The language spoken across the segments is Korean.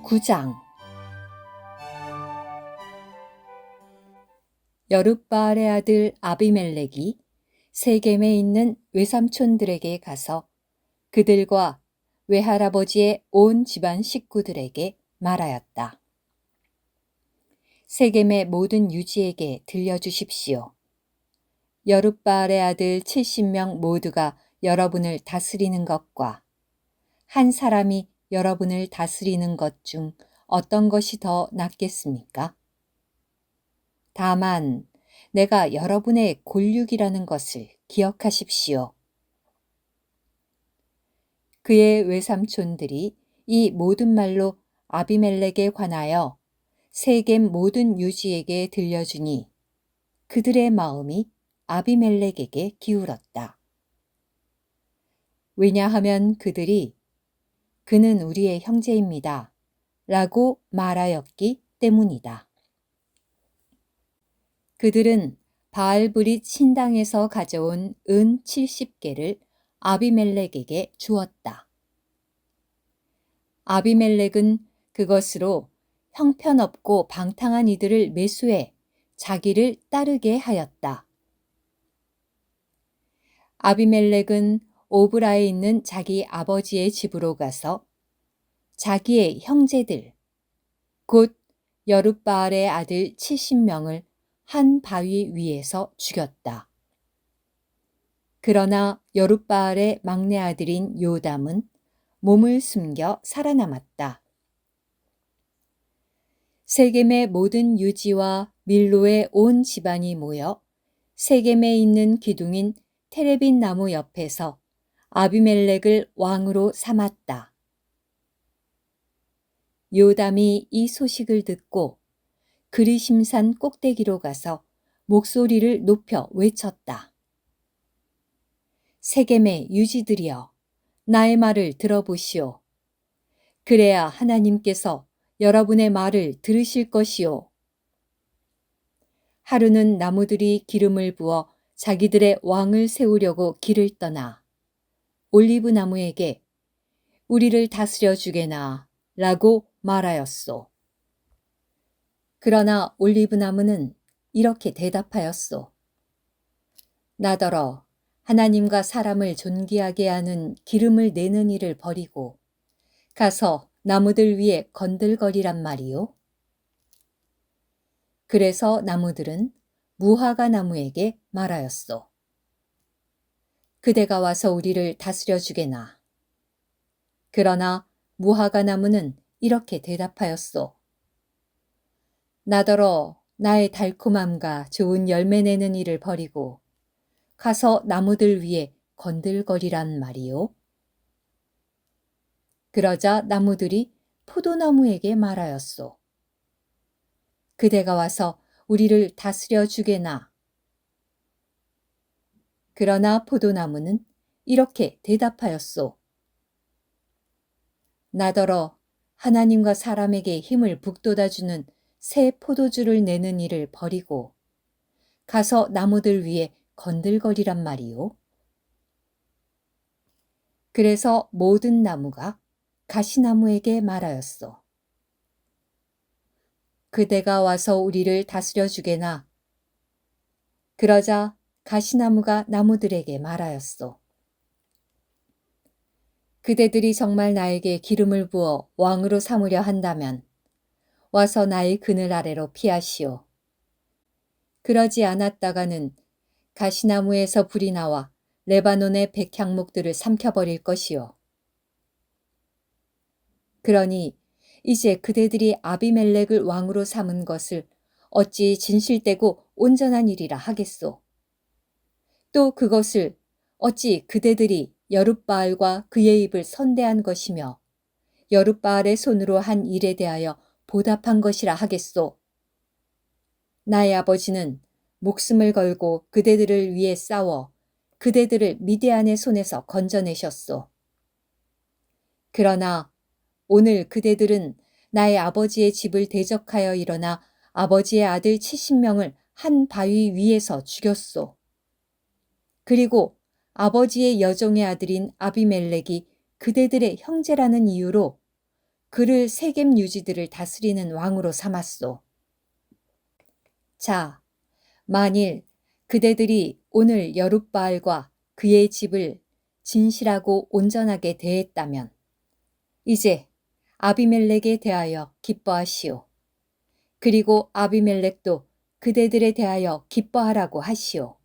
9장 여룻바알의 아들 아비멜렉이 세겜에 있는 외삼촌들에게 가서 그들과 외할아버지의 온 집안 식구들에게 말하였다. 세겜의 모든 유지에게 들려주십시오. 여룻바알의 아들 70명 모두가 여러분을 다스리는 것과 한 사람이 여러분을 다스리는 것 중 어떤 것이 더 낫겠습니까? 다만 내가 여러분의 골육이라는 것을 기억하십시오. 그의 외삼촌들이 이 모든 말로 아비멜렉에 관하여 세겜 모든 유지에게 들려주니 그들의 마음이 아비멜렉에게 기울었다. 왜냐하면 그들이 그는 우리의 형제입니다 라고 말하였기 때문이다. 그들은 바알브릿 신당에서 가져온 은 70개를 아비멜렉에게 주었다. 아비멜렉은 그것으로 형편없고 방탕한 이들을 매수해 자기를 따르게 하였다. 아비멜렉은 오브라에 있는 자기 아버지의 집으로 가서 자기의 형제들, 곧 여룻바알의 아들 70명을 한 바위 위에서 죽였다. 그러나 여룻바알의 막내 아들인 요담은 몸을 숨겨 살아남았다. 세겜의 모든 유지와 밀로의 온 집안이 모여 세겜에 있는 기둥인 테레빗 나무 옆에서 아비멜렉을 왕으로 삼았다. 요담이 이 소식을 듣고 그리심산 꼭대기로 가서 목소리를 높여 외쳤다. 세겜의 유지들이여, 나의 말을 들어보시오. 그래야 하나님께서 여러분의 말을 들으실 것이오. 하루는 나무들이 기름을 부어 자기들의 왕을 세우려고 길을 떠나 올리브 나무에게 우리를 다스려 주게나 라고 말하였소. 그러나 올리브 나무는 이렇게 대답하였소. 나더러 하나님과 사람을 존귀하게 하는 기름을 내는 일을 버리고 가서 나무들 위에 건들거리란 말이요. 그래서 나무들은 무화과 나무에게 말하였소. 그대가 와서 우리를 다스려 주게나. 그러나 무화과 나무는 이렇게 대답하였소. 나더러 나의 달콤함과 좋은 열매 내는 일을 버리고 가서 나무들 위에 건들거리란 말이요. 그러자 나무들이 포도나무에게 말하였소. 그대가 와서 우리를 다스려 주게나. 그러나 포도나무는 이렇게 대답하였소. 나더러 하나님과 사람에게 힘을 북돋아주는 새 포도주를 내는 일을 버리고 가서 나무들 위에 건들거리란 말이요. 그래서 모든 나무가 가시나무에게 말하였소. 그대가 와서 우리를 다스려 주게나. 그러자 가시나무가 나무들에게 말하였소. 그대들이 정말 나에게 기름을 부어 왕으로 삼으려 한다면 와서 나의 그늘 아래로 피하시오. 그러지 않았다가는 가시나무에서 불이 나와 레바논의 백향목들을 삼켜버릴 것이오. 그러니 이제 그대들이 아비멜렉을 왕으로 삼은 것을 어찌 진실되고 온전한 일이라 하겠소. 또 그것을 어찌 그대들이 여룻바알과 그의 입을 선대한 것이며 여룻바알의 손으로 한 일에 대하여 보답한 것이라 하겠소. 나의 아버지는 목숨을 걸고 그대들을 위해 싸워 그대들을 미디안의 손에서 건져내셨소. 그러나 오늘 그대들은 나의 아버지의 집을 대적하여 일어나 아버지의 아들 70명을 한 바위 위에서 죽였소. 그리고 아버지의 여종의 아들인 아비멜렉이 그대들의 형제라는 이유로 그를 세겜 유지들을 다스리는 왕으로 삼았소. 자, 만일 그대들이 오늘 여룻바알과 그의 집을 진실하고 온전하게 대했다면 이제 아비멜렉에 대하여 기뻐하시오. 그리고 아비멜렉도 그대들에 대하여 기뻐하라고 하시오.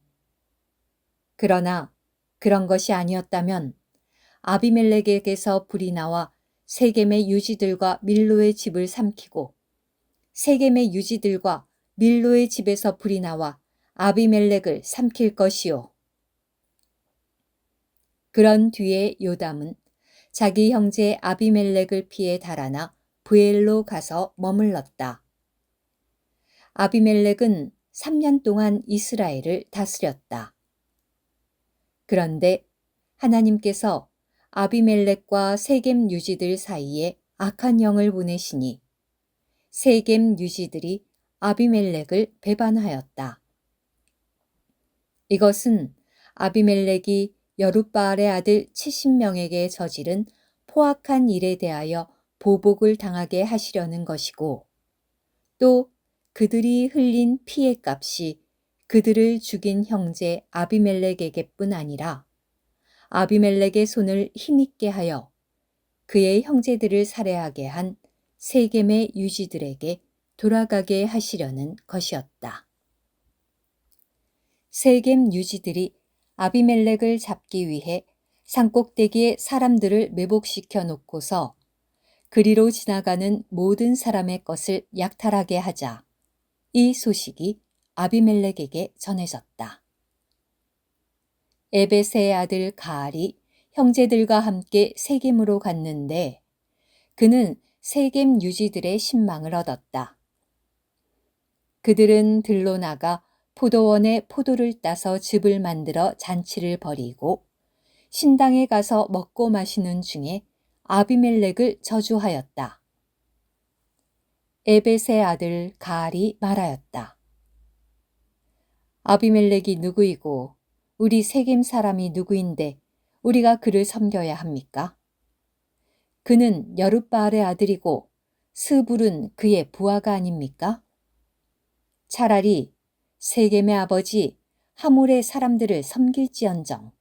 그러나 그런 것이 아니었다면 아비멜렉에게서 불이 나와 세겜의 유지들과 밀로의 집을 삼키고 세겜의 유지들과 밀로의 집에서 불이 나와 아비멜렉을 삼킬 것이요. 그런 뒤에 요담은 자기 형제 아비멜렉을 피해 달아나 브엘로 가서 머물렀다. 아비멜렉은 3년 동안 이스라엘을 다스렸다. 그런데 하나님께서 아비멜렉과 세겜 유지들 사이에 악한 영을 보내시니 세겜 유지들이 아비멜렉을 배반하였다. 이것은 아비멜렉이 여룻바알의 아들 70명에게 저지른 포악한 일에 대하여 보복을 당하게 하시려는 것이고 또 그들이 흘린 피해 값이 그들을 죽인 형제 아비멜렉에게뿐 아니라 아비멜렉의 손을 힘있게 하여 그의 형제들을 살해하게 한 세겜의 유지들에게 돌아가게 하시려는 것이었다. 세겜 유지들이 아비멜렉을 잡기 위해 산꼭대기에 사람들을 매복시켜 놓고서 그리로 지나가는 모든 사람의 것을 약탈하게 하자 이 소식이 아비멜렉에게 전해졌다. 에베세의 아들 가알이 형제들과 함께 세겜으로 갔는데 그는 세겜 유지들의 신망을 얻었다. 그들은 들로 나가 포도원에 포도를 따서 즙을 만들어 잔치를 벌이고 신당에 가서 먹고 마시는 중에 아비멜렉을 저주하였다. 에벳의 아들 가알이 말하였다. 아비멜렉이 누구이고 우리 세겜 사람이 누구인데 우리가 그를 섬겨야 합니까? 그는 여룻바알의 아들이고 스불은 그의 부하가 아닙니까? 차라리 세겜의 아버지 하몰의 사람들을 섬길지언정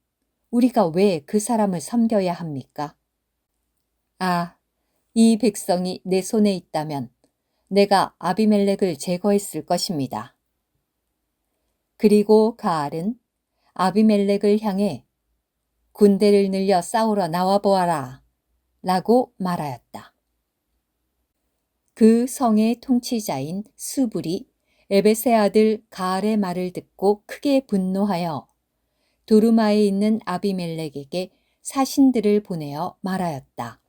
우리가 왜 그 사람을 섬겨야 합니까? 아, 이 백성이 내 손에 있다면 내가 아비멜렉을 제거했을 것입니다. 그리고 가알은 아비멜렉을 향해 군대를 늘려 싸우러 나와보아라 라고 말하였다. 그 성의 통치자인 수불이 에벳의 아들 가알의 말을 듣고 크게 분노하여 도르마에 있는 아비멜렉에게 사신들을 보내어 말하였다.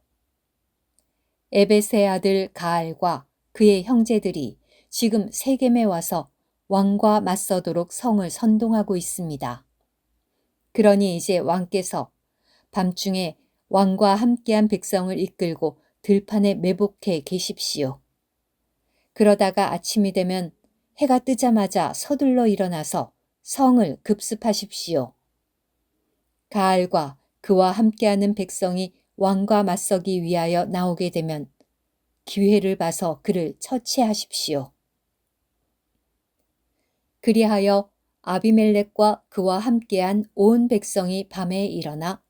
에벳의 아들 가알과 그의 형제들이 지금 세겜에 와서 왕과 맞서도록 성을 선동하고 있습니다. 그러니 이제 왕께서 밤중에 왕과 함께한 백성을 이끌고 들판에 매복해 계십시오. 그러다가 아침이 되면 해가 뜨자마자 서둘러 일어나서 성을 급습하십시오. 가알과 그와 함께하는 백성이 왕과 맞서기 위하여 나오게 되면 기회를 봐서 그를 처치하십시오. 그리하여 아비멜렉과 그와 함께한 온 백성이 밤에 일어나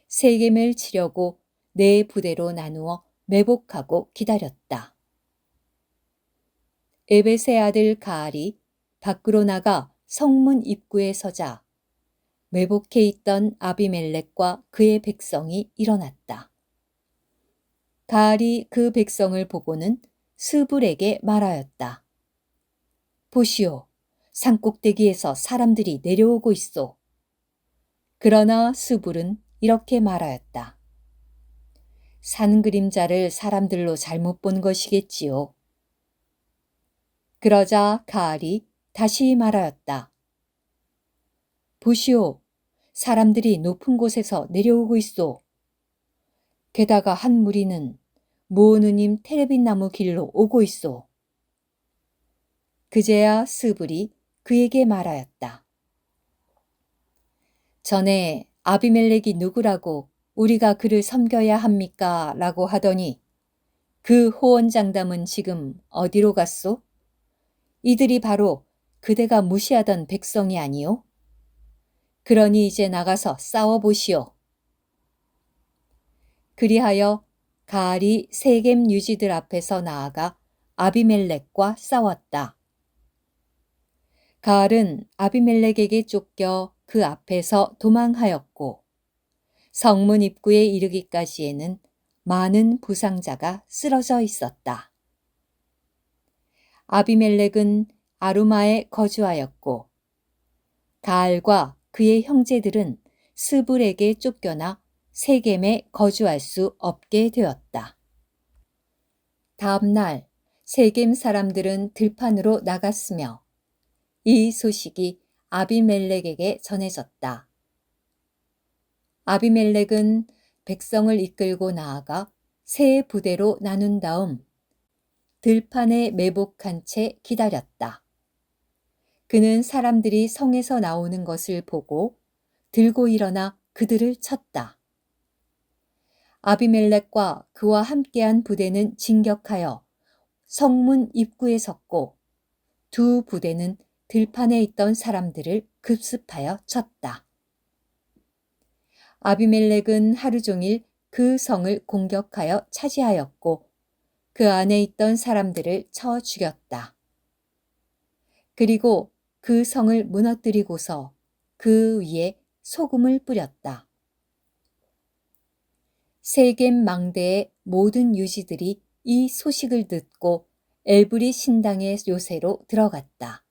세겜을 치려고 네 부대로 나누어 매복하고 기다렸다. 에벳의 아들 가알이 밖으로 나가 성문 입구에 서자 매복해 있던 아비멜렉과 그의 백성이 일어났다. 가알이 그 백성을 보고는 스불에게 말하였다. 보시오, 산꼭대기에서 사람들이 내려오고 있소. 그러나 스불은 이렇게 말하였다. 산 그림자를 사람들로 잘못 본 것이겠지요. 그러자 가알이 다시 말하였다. 보시오, 사람들이 높은 곳에서 내려오고 있소. 게다가 한 무리는 모누님 테레빈 나무 길로 오고 있소. 그제야 스불이 그에게 말하였다. 전에 아비멜렉이 누구라고 우리가 그를 섬겨야 합니까? 라고 하더니 그 호언장담은 지금 어디로 갔소? 이들이 바로 그대가 무시하던 백성이 아니요? 그러니 이제 나가서 싸워보시오. 그리하여 가알이 세겜 유지들 앞에서 나아가 아비멜렉과 싸웠다. 가알은 아비멜렉에게 쫓겨 그 앞에서 도망하였고 성문 입구에 이르기까지에는 많은 부상자가 쓰러져 있었다. 아비멜렉은 아루마에 거주하였고 가알과 그의 형제들은 스불에게 쫓겨나 세겜에 거주할 수 없게 되었다. 다음 날 세겜 사람들은 들판으로 나갔으며 이 소식이 아비멜렉에게 전해졌다. 아비멜렉은 백성을 이끌고 나아가 세 부대로 나눈 다음 들판에 매복한 채 기다렸다. 그는 사람들이 성에서 나오는 것을 보고 들고 일어나 그들을 쳤다. 아비멜렉과 그와 함께한 부대는 진격하여 성문 입구에 섰고 두 부대는 들판에 있던 사람들을 급습하여 쳤다. 아비멜렉은 하루 종일 그 성을 공격하여 차지하였고 그 안에 있던 사람들을 쳐 죽였다. 그리고 그 성을 무너뜨리고서 그 위에 소금을 뿌렸다. 세겜 망대의 모든 유지들이 이 소식을 듣고 엘브리 신당의 요새로 들어갔다.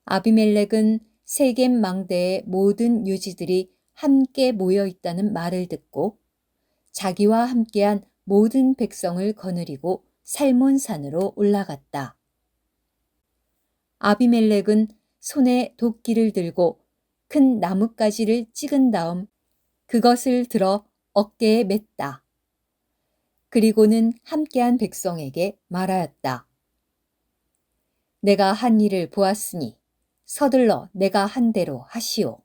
아비멜렉은 세겜 망대의 모든 유지들이 함께 모여 있다는 말을 듣고 자기와 함께한 모든 백성을 거느리고 살몬산으로 올라갔다. 아비멜렉은 손에 도끼를 들고 큰 나뭇가지를 찍은 다음 그것을 들어 어깨에 맸다. 그리고는 함께한 백성에게 말하였다. 내가 한 일을 보았으니 서둘러 내가 한 대로 하시오.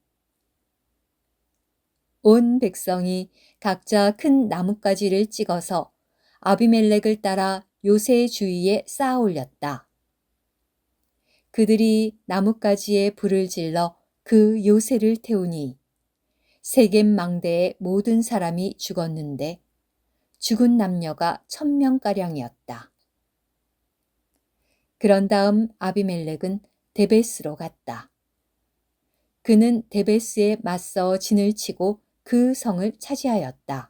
온 백성이 각자 큰 나뭇가지를 찍어서 아비멜렉을 따라 요새의 주위에 쌓아 올렸다. 그들이 나뭇가지에 불을 질러 그 요새를 태우니 세겜 망대의 모든 사람이 죽었는데 죽은 남녀가 1000명가량이었다. 그런 다음 아비멜렉은 데베스로 갔다. 그는 데베스에 맞서 진을 치고 그 성을 차지하였다.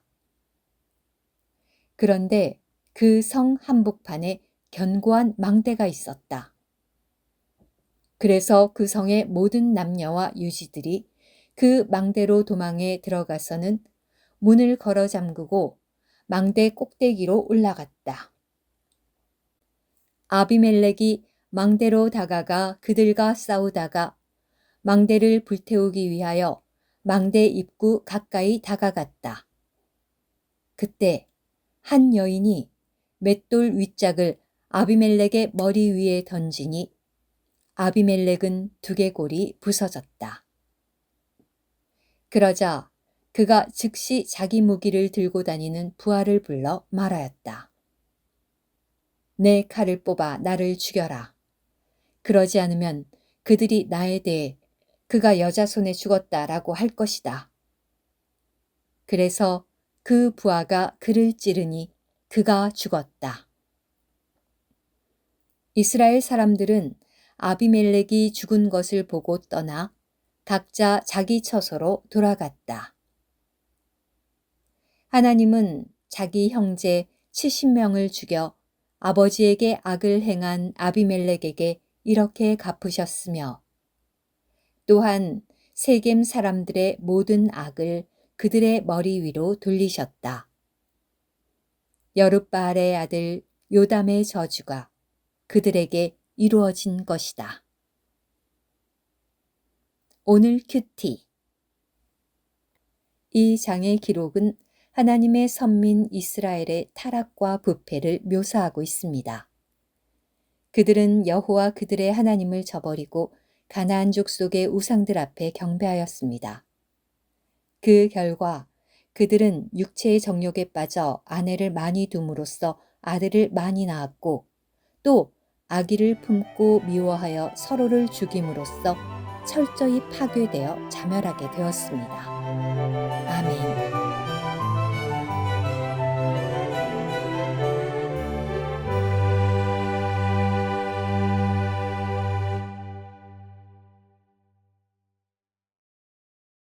그런데 그 성 한복판에 견고한 망대가 있었다. 그래서 그 성의 모든 남녀와 유지들이 그 망대로 도망해 들어가서는 문을 걸어 잠그고 망대 꼭대기로 올라갔다. 아비멜렉이 망대로 다가가 그들과 싸우다가 망대를 불태우기 위하여 망대 입구 가까이 다가갔다. 그때 한 여인이 맷돌 윗짝을 아비멜렉의 머리 위에 던지니 아비멜렉은 두개골이 부서졌다. 그러자 그가 즉시 자기 무기를 들고 다니는 부하를 불러 말하였다. 내 칼을 뽑아 나를 죽여라. 그러지 않으면 그들이 나에 대해 그가 여자 손에 죽었다라고 할 것이다. 그래서 그 부하가 그를 찌르니 그가 죽었다. 이스라엘 사람들은 아비멜렉이 죽은 것을 보고 떠나 각자 자기 처소로 돌아갔다. 하나님은 자기 형제 70명을 죽여 아버지에게 악을 행한 아비멜렉에게 이렇게 갚으셨으며 또한 세겜 사람들의 모든 악을 그들의 머리 위로 돌리셨다. 여룻바알의 아들 요담의 저주가 그들에게 이루어진 것이다. 오늘 큐티. 이 장의 기록은 하나님의 선민 이스라엘의 타락과 부패를 묘사하고 있습니다. 그들은 여호와 그들의 하나님을 저버리고 가나안 족속의 우상들 앞에 경배하였습니다. 그 결과 그들은 육체의 정욕에 빠져 아내를 많이 둠으로써 아들을 많이 낳았고 또 아기를 품고 미워하여 서로를 죽임으로써 철저히 파괴되어 자멸하게 되었습니다. 아멘.